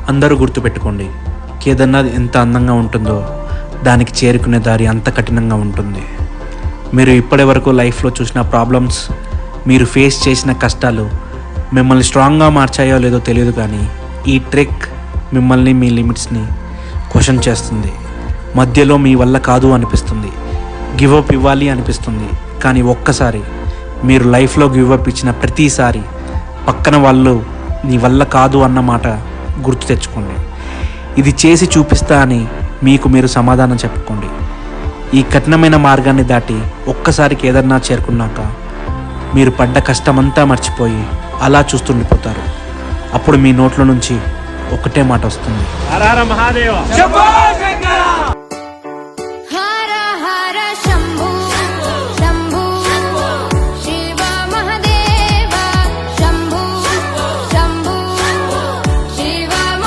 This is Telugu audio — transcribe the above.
అందరూ గుర్తుపెట్టుకోండి, కేదార్నాథ్ ఎంత అందంగా ఉంటుందో దానికి చేరుకునే దారి అంత కఠినంగా ఉంటుంది. మీరు ఇప్పటి వరకు లైఫ్లో చూసిన ప్రాబ్లమ్స్, మీరు ఫేస్ చేసిన కష్టాలు మిమ్మల్ని స్ట్రాంగ్గా మార్చాయో లేదో తెలియదు, కానీ ఈ ట్రెక్ మిమ్మల్ని మీ లిమిట్స్ని క్వశ్చన్ చేస్తుంది. మధ్యలో మీ వల్ల కాదు అనిపిస్తుంది, గివప్ ఇవ్వాలి అనిపిస్తుంది. కానీ ఒక్కసారి మీరు లైఫ్లో గివప్ ఇచ్చిన ప్రతిసారి పక్కన వాళ్ళు నీ వల్ల కాదు అన్న మాట గుర్తు తెచ్చుకోండి. ఇది చేసి చూపిస్తా అని మీకు మీరు సమాధానం చెప్పుకోండి. ఈ కఠినమైన మార్గాన్ని దాటి ఒక్కసారి కేదార్నాథ్ చేరుకున్నాక మీరు పడ్డ కష్టమంతా మర్చిపోయి అలా చూస్తుండిపోతారు. అప్పుడు మీ నోట్ల నుంచి ఒకటే మాట వస్తుంది, హర హర మహాదేవ.